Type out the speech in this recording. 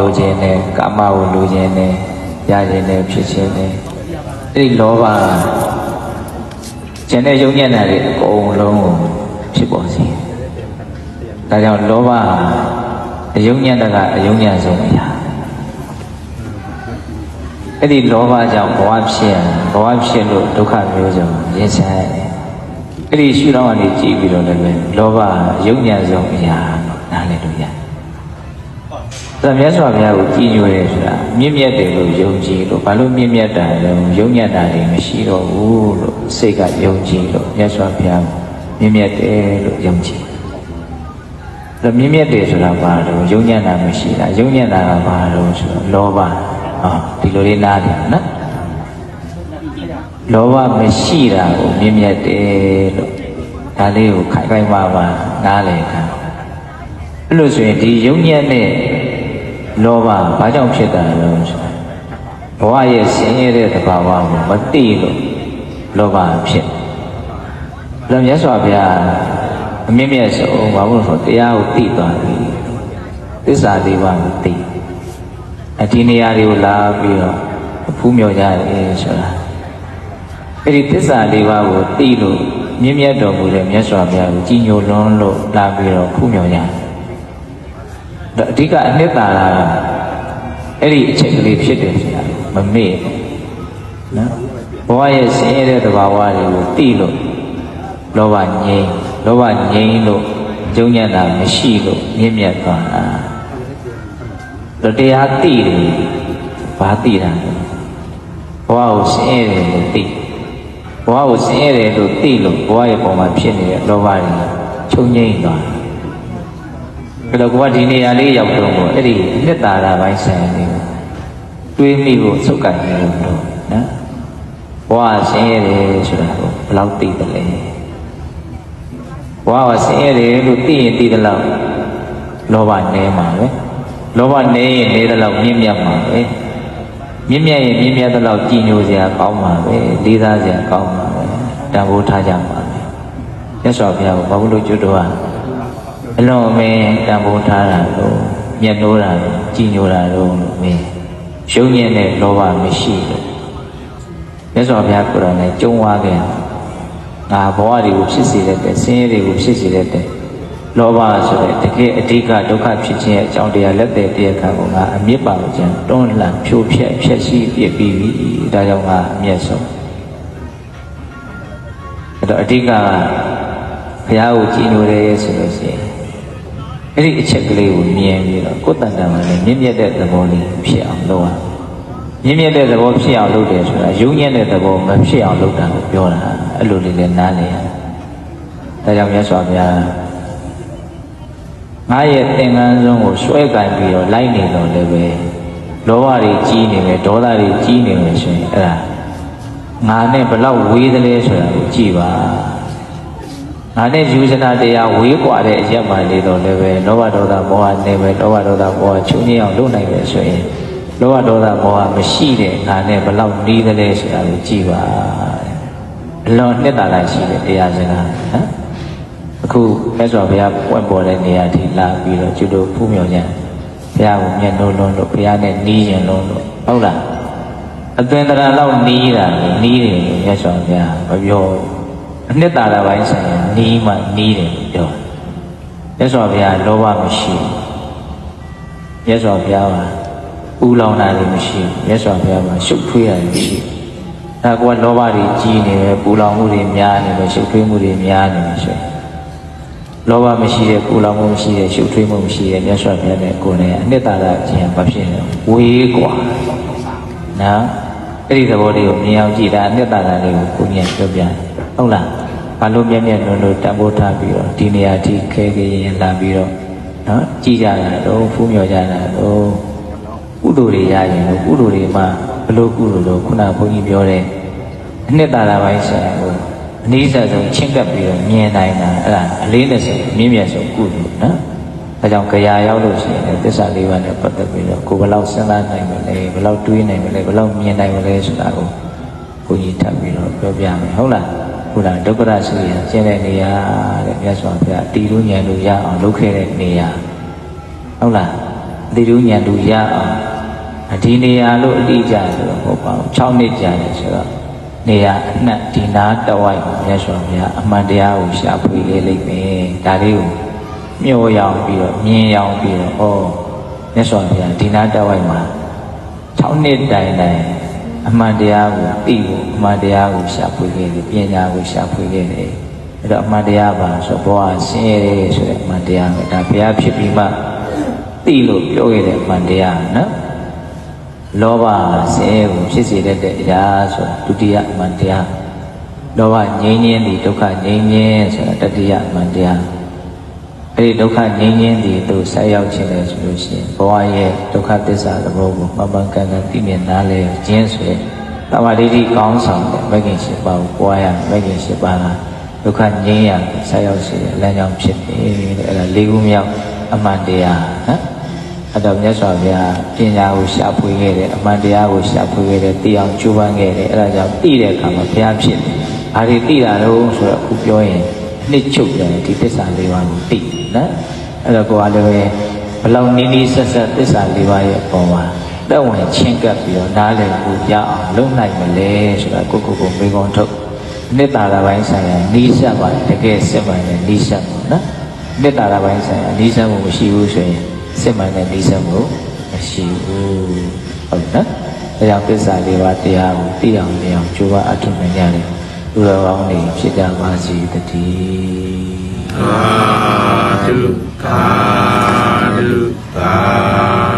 လိုချင်တယ်ကာမကိုလိုချင်တယ်ရချင်တယ်ဖြစ်ချင်တယ်အဲ့ဒီလောဘကျန်တဲ့ယုံညံ့တာတွေအကုန်လုံးကိုဖြစ်ပေါ်စေဒါကြောင့်လောဘအယုံညံ့တာကအယုံညံ့ဆုံးအရာအဲ့ဒီလောဘကြောင့်ဘဝဖြစ်လို့ဒုက္ခမျိုးစုံရင်ဆိုင်ရတယ်အဲ့ဒီရှုထောင့်ကနေကြည့်ပြီးတော့လည်းလောဘအယုံညံ့ဆုံးအရာလို့နားလည်လို့ရတယ်။ဒါမြတ်စွာဘုရားကိုကြည်ညိုရဲဆိုတာမြင့်မြတ်တယ်လို့ယုံကြည်လို့ဘာလို့မြင့်မြတ်တာလဲယုံညံ့တာတွေမရှိတော့ဘူးလို့စိတ်ကယုံကြည်လို့မြတ်စွာဘုရားမြင့်မြတ်တယ်လို့ယုံကြည်။ဒါမြင့်မြတ်တယ်ဆိုတာဘာလို့ယုံညံ့တာမရှိတာယုံညံ့တာကဘာလို့ဆိုတော့လောဘဒီလိုလေးနားတယ်နော်လောဘမရှိတာကိုမြင့်မြတ်တယ်လို့ဒါလေးကိုခိုင်ခိုင်မာမာနားလည်တာအဲ့လိုဆိုရင်ဒီယုံညံ့တဲ့လောဘဘာကြောင့်ဖြစ်တာလဲဆိုဘဝရဲ့ဆင်းရဲတဲ့သဘာဝကိုမသိလို့လောဘဖြစ်တယ်မြတ်စွာဘုရားအမြင့်မြတ်ဆုံးဘာလို့ဆိုတရားကိုသိသွားပြီသစ္စာလေးပါးကိုသိဒီနေရာတွေကိုလာပြီးတော့ဖူးမြော်ကြတယ်ဆိုတာအဲ့ဒီသစ္စာလေးပါးကိုသိလို့မြင့်မြတ်တော်မူတဲ့မြတ်စွာဘုရားကိုကြည်ညိုလွန်းလို့လာပြီးတော့ဖူးမြော်ကြတယ်အဓိကအနှစ်သာရအဲ့ဒီအချက်ကလေးဖြစ်တယ်ဆိုတာမမေ့နော်ဘဝရဲ့ဆင်းရဲတဲ့သဘာဝတွေကိုသိလို့လောဘငြိမ်းလို့ယုံညံ့တာမရှိလို့မြင့်မြတ်သွားတာတရားသိတယ်ဘာသိတာလဲဘဝကိုဆင်းရဲတယ်လို့သိဘဝကိုဆင်းရဲတယ်လို့သိလို့ဘဝရဲ့ပုံမှာဖြစ်နေတဲ့လောဘတွေချုပ်ငြိမ်းသွားဘယ်လိုကဒီနေရာလေးရောက်တော့ကိုအဲ့ဒီနှစ်သာရပိုင်းဆိုင်လေးတွေးမိဖို့စုပ်ကိုင်နေလို့နော်ဘဝဆင်းရဲတယ်ဆိုတာကိုဘယ်လောက်သိတယ်လဲဘဝကဆင်းရဲတယ်လို့သိရင်သိတယ်လို့လောဘနည်းမှာပဲလောဘနည်းရင်နည်းတယ်လို့မြင့်မြတ်မှာပဲမြင့်မြတ်ရင်မြင့်မြတ်တယ်လို့ကြည်ညိုစရာကောင်းမှာပဲလေးစားစရာကောင်းမှာပဲတန်ဖိုးထားကြမှာပဲမြတ်စွာဘုရားကဘာလို့ကျွတ်တော့အလုံးအမင်းတန်ဖိုးထားတာလို့မြတ်နိုးတာလို့ကြည်ညိုတာလို့မင်းရှုံးညံ့တဲ့လောဘမရှိလို့မြတ်စွာဘုရားကိုယ်တော်နဲ့ကြုံဝါခဲ့ငါဘဝတွေကိုဖြစ်စေတဲ့ဆင်းရဲတွေကိုဖြစ်စေတဲ့လောဘဆိုတဲ့တကယ်အဓိကဒုက္ခဖြစ်ခြင်းရဲ့အကြောင်းတရားလက်တဲ့တရားခံကိုငါအမြင့်ပါလို့ကျန်တွန်းလှန်ဖြိုးဖျက်ဖျက်ဆီးပြစ်ပြီးပြီဒါကြောင့်ငါအမျက်ဆုံးအဲ့တော့အဓိကဘုရားကိုကြည်ညိုတယ်ဆိုလို့ရှိရင်အဲ့ဒီအချက်ကလေးကိုမြင်ပြီးတော့ကိုယ်တန်တန်မှာလည်းမြင့်မြတ်တဲ့သဘောလေးဖြစ်အောင်လုပ်ရမြင့်မြတ်တဲ့သဘောဖြစ်အောင်လုပ်တယ်ဆိုတာယုံညံ့တဲ့သဘောမဖြစ်အောင်လုပ်တာကိုပြောတာအဲ့လိုလေးလည်းနားလည်ရဒါကြောင့်မြတ်စွာဘုရားငါရဲ့သင်္ကန်းဆုံးကိုဆွဲကင်ပြီးတော့လိုက်နေတော့လည်းပဲလောဘတွေကြီးနေမယ်ဒေါသတွေကြီးနေမယ်ဆိုရင်အဲ့ဒါငါနဲ့ဘလောက်ဝေးသလဲဆိုတာကိုကြည့်ပါငါနဲ့ယူဇနာတရားဝေးกว่าတဲ့အရက်မှနေတော့လည်းပဲလောဘဒေါသမောဟနေမယ်လောဘဒေါသမောဟချုပ်ငြိမ်းအောင်လုပ်နိုင်မယ်ဆိုရင်လောဘဒေါသမောဟမရှိတဲ့ငါနဲ့ဘလောက်နီးသလဲဆိုတာကိုကြည့်ပါအလွန်နှစ်သာရရှိတဲ့တရားစကားနော်အခုမြတ်စွာဘုရားပွင့်ပေါ်တဲ့နေရာထိလာပြီးတော့ကျွတ်တို့ဖူးမြော်ကြဘုရားကိုမျက်နှိုးလုံးလို့ဘုရားနဲ့နီးရင်လုံးလို့ဟုတ်လားအသွင်တရာလောက်နီးတာနီးတယ်လို့မြတ်စွာဘုရားမပြောအနှစ်သာရပိုင်းဆိုင်ရာနီးမှနီးတယ်လို့ပြောမြတ်စွာဘုရားလောဘမရှိမြတ်စွာဘုရားကပူလောင်တာလည်းမရှိမြတ်စွာဘုရားကရှုပ်ထွေးတာလည်းမရှိဒါကလောဘတွေကြီးနေတယ်ပူလောင်မှုတွေများနေတယ်ရှုပ်ထွေးမှုတွေများနေတယ်ဆိုလောဘမရှိတဲ့ပူလောင်မှုမရှိတဲ့ရှုပ်ထွေးမှုမရှိတဲ့မြတ်စွာဘုရားနဲ့ကိုယ်နဲ့အနှစ်သာရခြင်းဘာဖြစ်လဲဝေးกว่าနော်အဲ့ဒီသဘောလေးကိုမြင်အောင်ကြည့်တာအနှစ်သာရလေးကိုကိုမြင်ပြောပြဟုတ်လားဘာလို့မြဲမြဲလို့တန်ဖိုးထားပြီးတော့ဒီနေရာထိခဲခဲရင်လာပြီးတော့နော်ကြည်ကြတာတော့ဖူးမြော်ကြတာတော့ကုသိုလ်တွေရရင်လို့ကုသိုလ်တွေမှာဘလို့ကုသိုလ်လို့ခုနကဘုန်းကြီးပြောတဲ့အနှစ်သာရပိုင်းဆိုင်ရာကိုအနည်းဆက်ဆုံးချင်းကပ်ပြီးတော့မြင်နိုင်တာအဲ့ဒါအလေးနဲ့ဆိုမြင့်မြတ်ဆုံးကုသိုလ်နော်ဒါကြောင့်ကြရာရောက်လို့ရှိရင်သစ္စာလေးပါးနဲ့ပတ်သက်ပြီးတော့ကိုယ်ဘယ်လောက်စဉ်းစားနိုင်မလဲဘယ်လောက်တွေးနိုင်မလဲဘယ်လောက်မြင်နိုင်မလဲဆိုတာကိုဘုန်းကြီးထပ်ပြီးတော့ပြောပြမယ်ဟုတ်လားခုနဒုက္ခရရှိရင်ကျင့်တဲ့နေရာတဲ့မြတ်စွာဘုရားတည်လို့ဉာဏ်လို့ရအောင်လုပ်ခဲ့တဲ့နေရာဟုတ်လား ဒီလူညံလူရအောင်ဒီနေရာလို့အတိအကျဆိုတော့ဟုတ်ပါဘူး6နှစ်ကြာတယ်ဆိုတော့နေရာအနှံ့ဒီနာတဝိုက်ကိုမြတ်စွာဘုရားအမှန်တရားကိုရှာဖွေလေလိမ့်မယ်ဒါလေးကိုမျှော်ရောင်ပြီးတော့မြင်ရောင်ပြီးတော့ဩမြတ်စွာဘုရားဒီနာတဝိုက်မှာ6နှစ်တိုင်တိုင်အမှန်တရားကိုသိဖို့အမှန်တရားကိုရှာဖွေခဲ့တယ်ပညာကိုရှာဖွေခဲ့တယ်အဲ့တော့အမှန်တရားပါဆိုဘဝဆင်းရဲတယ်ဆိုတဲ့အမှန်တရားပဲဒါဘုရားဖြစ်ပြီးမှသိလို့ပြောခဲ့တဲ့အမှန်တရားနော်လောဘဆင်းရဲကိုဖြစ်စေတဲ့အရာဆိုဒုတိယအမှန်တရားလောဘငြိမ်းခြင်းသည်ဒုက္ခငြိမ်းခြင်းဆိုတာတတိယအမှန်တရားအဲ့ဒီဒုက္ခငြိမ်းခြင်းသည်သူဆက်ရောက်ခြင်းလေဆိုလို့ရှိရင်ဘဝရဲ့ဒုက္ခသစ္စာသဘောကိုမှန်မှန်ကန်ကန်သိမြင်နားလည်ခြင်းဆိုတဲ့သမာဓိတိကောင်းဆောင်တဲ့မဂ္ဂင်၈ပါးကိုပွားရမဂ္ဂင်၈ပါးကဒုက္ခငြိမ်းရဆက်ရောက်စေတဲ့လမ်းကြောင်းဖြစ်တယ်တဲ့အဲ့ဒါ၄ခုမြောက်အမှန်တရားနော်အဲ့တော့မြတ်စွာဘုရားပညာကိုရှာဖွေခဲ့တယ်အမှန်တရားကိုရှာဖွေခဲ့တယ်သိအောင်ကြိုးပမ်းခဲ့တယ်အဲ့ဒါကြောင့်သိတဲ့အခါမှာဘုရားဖြစ်တယ်။ဘာတွေသိတာလို့ဆိုတော့အခုပြောရင်နှစ်ချုပ်တယ်ဒီသစ္စာ၄ပါးကိုသိနော်အဲ့တော့ကိုယ်ကလည်းဘလောက်နီးနီးဆက်ဆက်သစ္စာ၄ပါးရဲ့အပေါ်မှာတက်ဝင်ချင်းကပ်ပြီးတော့နားလည်ကိုရအောင်လုပ်နိုင်မလဲဆိုတာကိုမေးခွန်းထုတ်နှစ်သာရပိုင်းဆိုင်ရာနီးစပ်ပါတယ်တကယ်စစ်မှန်တဲ့နီးစပ်ပါနော်နှစ်သာရပိုင်းဆိုင်ရာနီးစပ်မှုမရှိဘူးဆိုရင်စစ်မှန်တဲ့နီးစပ်မှုမရှိဘူးဟုတ်နော်ဒါကြောင့်သစ္စာ၄ပါးတရားကိုသိအောင်မြင်အောင်ကြိုးပမ်းအထောက်အပံ့ရတယ်လူတော်ကောင်းတွေဖြစ်ကြပါစေတည်းသာဓုသာဓုသာ